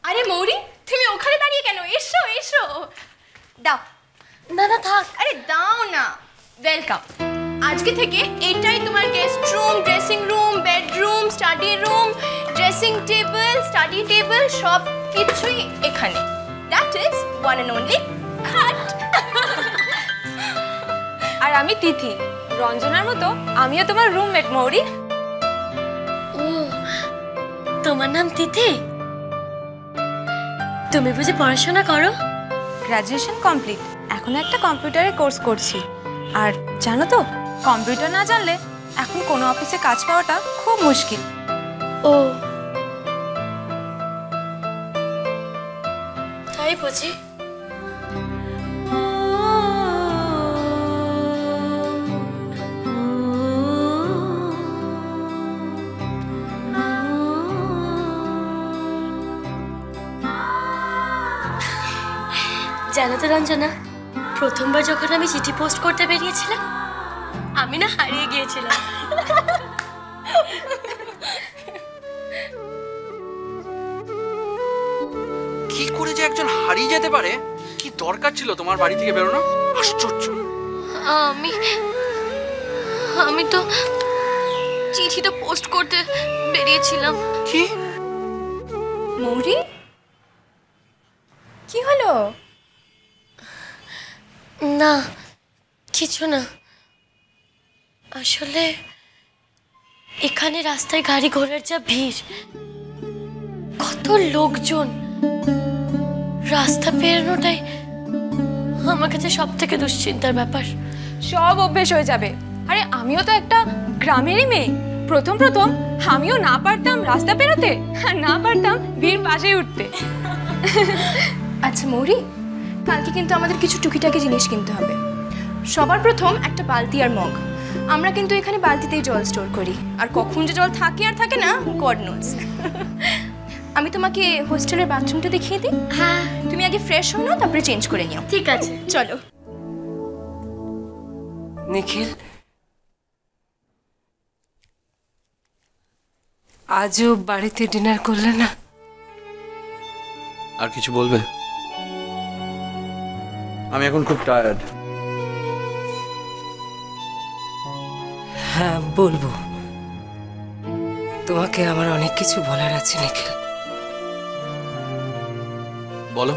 আরে মৌরি, তুমি ওখানে দাঁড়িয়ে কেন? এসো এসো, দাও। না না থাক, আরে দাও না। ওয়েলকাম। আজকে থেকে এটাই তোমার guest room, dressing room, bedroom, study room, dressing table, study table, সব কিছুই এখানে। That is one and only খাট। আর আমি তিথি, রঞ্জনার মতো আমিও তোমার রুমমেট মৌরি। ও, তোমার নাম তিথি? তুমি বুঝি পড়াশোনা করো? গ্র্যাজুয়েশন কমপ্লিট, এখন একটা কম্পিউটারের কোর্স করছি। আর জানো তো, কম্পিউটার না জানলে এখন কোনো অফিসে কাজ পাওয়াটা খুব মুশকিল। ও তাই বুঝি। জানো তো রঞ্জনা, প্রথমবার যখন আমি চিঠি পোস্ট করতে বেরিয়েছিলাম, আমি না হারিয়ে গিয়েছিলাম। কি করে যে একজন হারিয়ে যেতে পারে? কি দরকার ছিল তোমার বাড়ি থেকে বেরোনো? আশ্চর্য। আমি তো চিঠিটা পোস্ট করতে বেরিয়েছিলাম। কি? মৌরি, কি হলো? না কিছু না, আসলে এখানে রাস্তায় গাড়ি ঘোড়ার যা ভিড়, কত লোকজন, রাস্তা পেরোনোটাই আমার কাছে সব থেকে দুশ্চিন্তার ব্যাপার। সব অভ্যেস হয়ে যাবে। আরে আমিও তো একটা গ্রামেরই মেয়ে। প্রথম প্রথম আমিও না পারতাম রাস্তা পেরোতে, আর না পারতাম ভিড় পাশে উঠতে। আচ্ছা মৌরি, কালকে কিন্তু আমাদের কিছু টুকিটাকি জিনিস কিনতে হবে। সবার প্রথম একটা বালতি আর মগ। আমরা কিন্তু এখানে বালতিতেই জল স্টোর করি, আর কখন যে জল থাকে আর থাকে না গড নোজ। আমি তোমাকে হোস্টেলের বাথরুমটা দেখিয়ে দিই। হ্যাঁ, তুমি আগে ফ্রেশ হও না, তারপরে চেঞ্জ করে নিও। ঠিক আছে, চলো। নিখিল, আজও বাড়িতে ডিনার করলে না? আর কিছু বলবে? আমি এখন খুব টায়ার্ড। হ্যাঁ বলবো, তোমাকে আমার অনেক কিছু বলার আছে নিখিল। বলো।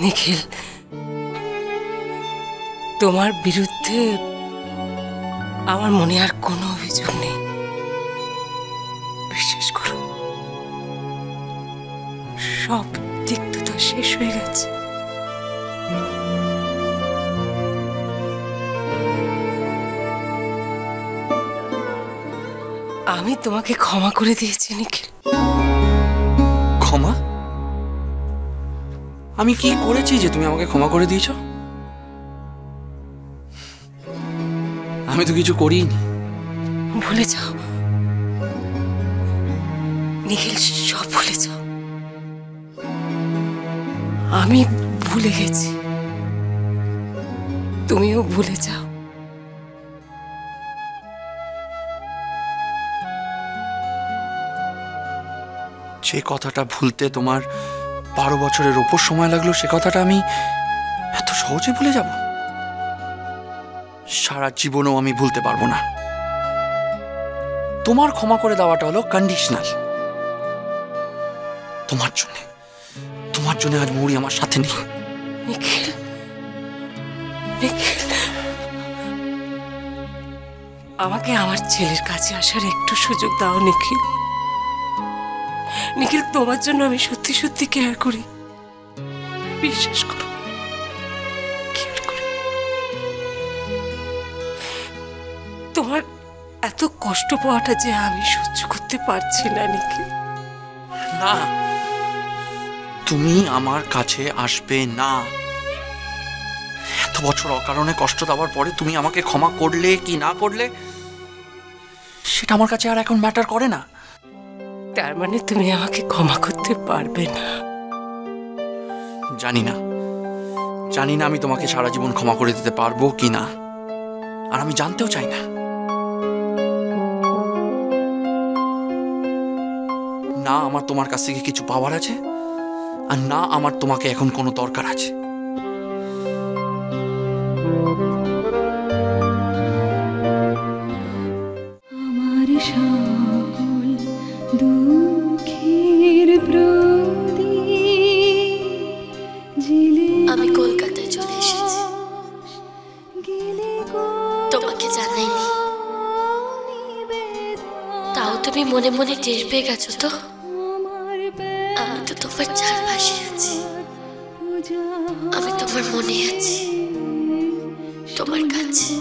নিখিল, তোমার বিরুদ্ধে আমার মনে আর কোনো অভিযোগ নেই, বিশ্বাস করো। সব তিক্ততা শেষ হয়ে গেছে। আমি তোমাকে ক্ষমা করে দিয়েছি নিখিল। ক্ষমা? আমি কি করেছি যে তুমি আমাকে ক্ষমা করে দিয়েছো? আমি তো কিছু করিনি। ভুলে যাও নিখিল, সব ভুলে যাও। আমি ভুলে গেছি, তুমিও ভুলে যাও। যে কথাটা ভুলতে তোমার 12 বছরের ওপর সময় লাগলো, সে কথাটা আমি এত সহজে ভুলে যাব? সারা জীবনও আমি ভুলতে পারবো না। তোমার ক্ষমা করে দেওয়াটা হলো কন্ডিশনাল। তোমার জন্য আজ মৌরি আমার সাথে নেই। নিখিল, নিখিল, আমাকে আমার ছেলের কাছে আসার একটু সুযোগ দাও নিখিল। নিখিল, তোমার জন্য আমি সত্যি সত্যি কেয়ার করি, বিশ্বাস করো, কেয়ার করি। তোমার এত কষ্ট পাওয়াটা যে আমি সহ্য করতে পারছি না নিখিল। না, তুমি আমার কাছে আসবে না। এত বছর অকারণে কষ্ট দেওয়ার পরে তুমি আমাকে ক্ষমা করলে কি না করলে সেটা আমার কাছে আর এখন ম্যাটার করে না। তার মানে তুমি আমাকে ক্ষমা করতে পারবে না? জানি না আমি তোমাকে সারা জীবন ক্ষমা করে দিতে পারবো কি না, আর আমি জানতেও চাই না। না আমার তোমার কাছ থেকে কিছু পাওয়ার আছে, আর না আমার তোমাকে এখন কোনো দরকার আছে। আমার সকল দুঃখের আমি কলকাতায় চলে এসেছি, তোমাকে জানাইনি, তাও তুমি মনে মনে টের পেয়ে গেছো তো? আমি তো তোমার চারপাশে আছি, আমি তোমার মনে আছি, তোমার কাছে,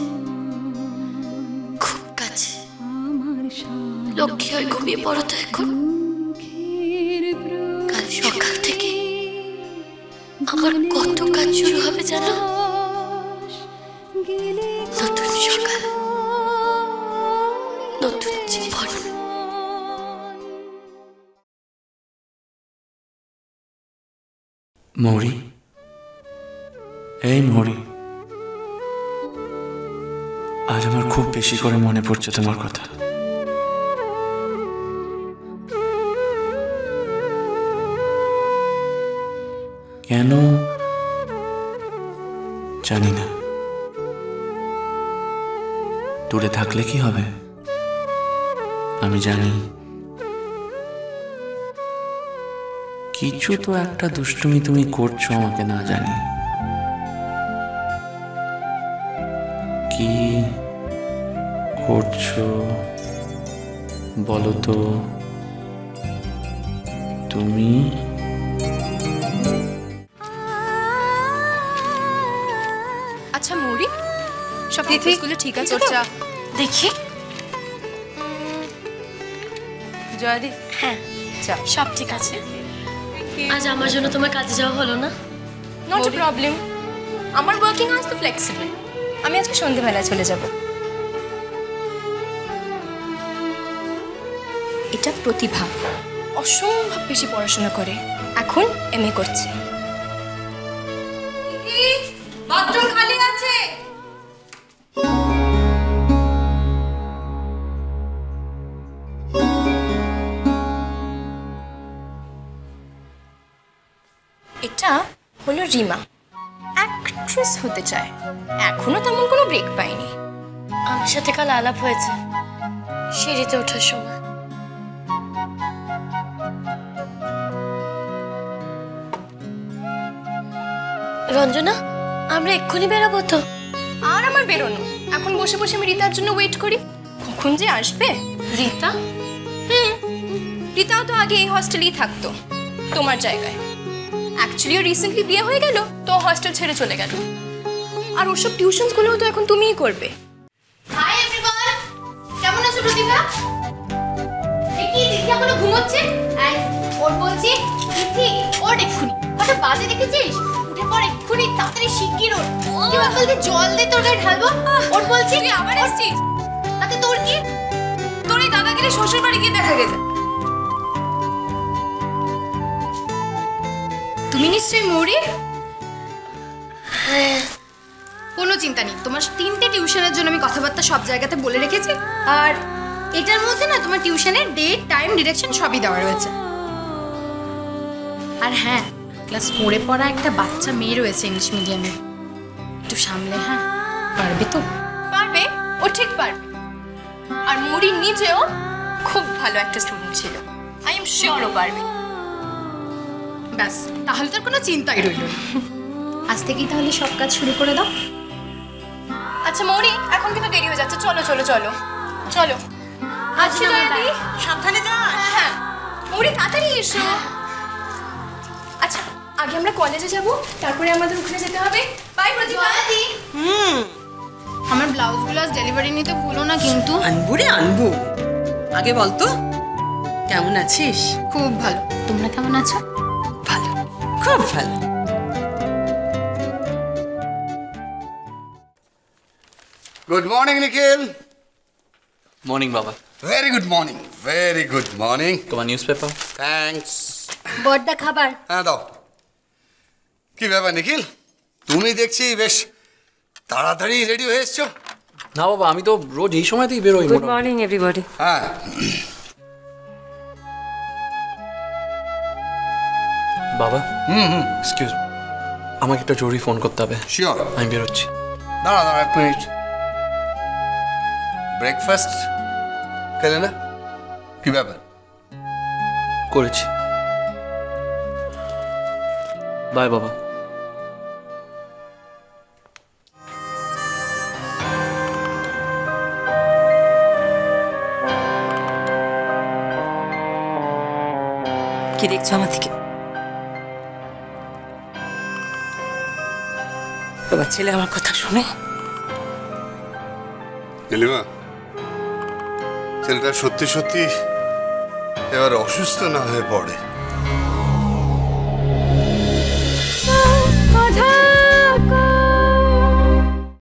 খুব কাছে। লক্ষ্মী হয়ে ঘুমিয়ে পড়ো তো এখন। কাল সকাল থেকে আমার কত কাজ শুরু হবে জানো? নতুন সকাল, নতুন জীবন। মৌরি, এই মৌরি, আজ আমার খুব বেশি করে মনে পড়ছে তোমার কথা। কেন জানি না। দূরে থাকলে কি হবে আমি জানি, কিছু তো একটা দুষ্টুমি তুমি করছো আমাকে না জানি। কি করছো বলো তো তুমি? আচ্ছা মৌরি, সব স্কুলে ঠিক আছে তো? দেখি। জয়দি, হ্যাঁ চা। সব ঠিক আছে। আজ আমার জন্য তোমার কাজে যাওয়া হলো না? নট এ প্রবলেম, আমার ওয়ার্কিং আওয়ার্স তো ফ্লেক্সিবল। আমি আজকে সন্ধ্যেবেলায় চলে যাব। এটা প্রতিভা, অসম্ভব বেশি পড়াশোনা করে, এখন এমএ করছে। বাথরুম খালি আছে। এটা হলো রিমা, অ্যাক্ট্রেস হতে চায়, এখনো তেমন কোনো ব্রেক পায়নি। আমার সাথে কাল আলাপ হয়েছে সিঁড়িতে ওঠার সময়। রঞ্জনা, আমরা এক্ষুনি বেরাবো তো? আর আমার বেরোনো, এখন বসে বসে আমি রিতার জন্য ওয়েট করি, কখন যে আসবে। রীতা? রিতাও তো আগে এই হস্টেলেই থাকতো তোমার জায়গায়। অ্যাকচুয়ালি ও রিসেন্টলি বিয়ে হয়ে গেল, তো হস্টেল ছেড়ে চলে গেল। আর ওসব টিউশনসগুলোও তো এখন তুমিই করবে। হাই এভরিওয়ান, কেমন আছো প্রতিভা? দেখি দিদি এখনো ঘুমোচ্ছে। এই ওর বলছি দিদি, ওর এক্ষুনি কত বাজে দেখেছিস? উঠে পড় এক্ষুনি, তাড়াতাড়ি শিগগির ওর। কি বলতে জল দে তোর গায়ে ঢালবো। ওর বলছি তুই আবার এসেছিস? তাতে তোর কি? তোর এই দাদাগিরি শ্বশুর বাড়ি গিয়ে দেখা গেছে। তুমি নিশ্চয়ই মৌরি? হ্যাঁ। কোনো চিন্তা নেই, তোমার 3টে টিউশনের জন্য আমি কথাবার্তা সব জায়গাতে বলে রেখেছি। আর এটার মধ্যে না তোমার টিউশনের ডেট, টাইম, ডিরেকশন সবই দেওয়া রয়েছে। আর হ্যাঁ, ক্লাস 4-এ পড়া একটা বাচ্চা মেয়ে রয়েছে ইংলিশ মিডিয়ামে, একটু সামলে। হ্যাঁ, পারবে তো? পারবে, ও ঠিক পারবে। আর মুড়ি নিজেও খুব ভালো একটা স্টুডেন্ট ছিল, আই এম শিওর ও পারবে। ব্যাস, তাহলে তোর কোনো চিন্তাই রইল না। আজ থেকেই তাহলে সব কাজ শুরু করে দাও। আচ্ছা মৌরি, এখন কিন্তু দেরি হয়ে যাচ্ছে, চলো চলো চলো চলো। আচ্ছা জয়দি, সাবধানে যা। হ্যাঁ মৌরি, তাড়াতাড়ি এসো। আচ্ছা, আগে আমরা কলেজে যাব, তারপরে আমাদের ওখানে যেতে হবে। বাই প্রতিভা। আমার ব্লাউজগুলো ডেলিভারি নিতে ভুলো না কিন্তু। আনবু রে আনবু। আগে বলতো কেমন আছিস? খুব ভালো, তোমরা কেমন আছো? ভালো, খুব ভালো। Good morning, Nikhil. মর্নিং বাবা। Very good morning. Very good morning. তোমার নিউজ পেপার? Thanks. বড়দা খাবার। হ্যাঁ দাও। কি ব্যাপার নিখিল, তুমি দেখছি বেশ তাড়াতাড়ি রেডি হয়ে এসছো। না বাবা, আমি তো রোজ এই সময়তেই বেরোই। Good morning everybody. হ্যাঁ, বাবা হুম এক্সকিউজ আমাকে একটা জরুরি ফোন করতে হবে। শিওর। আমি বেরোচ্ছি। দাঁড়া দাঁড়া 1 মিনিট। ব্রেকফাস্ট খেলে না? কি ব্যাপার? করেছি। বাই বাবা। কি দেখছো আমার থেকে? তোমার ছেলে আমার কথা শুনে? নীলিমা, ছেলেটা সত্যি সত্যি এবার অসুস্থ না হয়ে পড়ে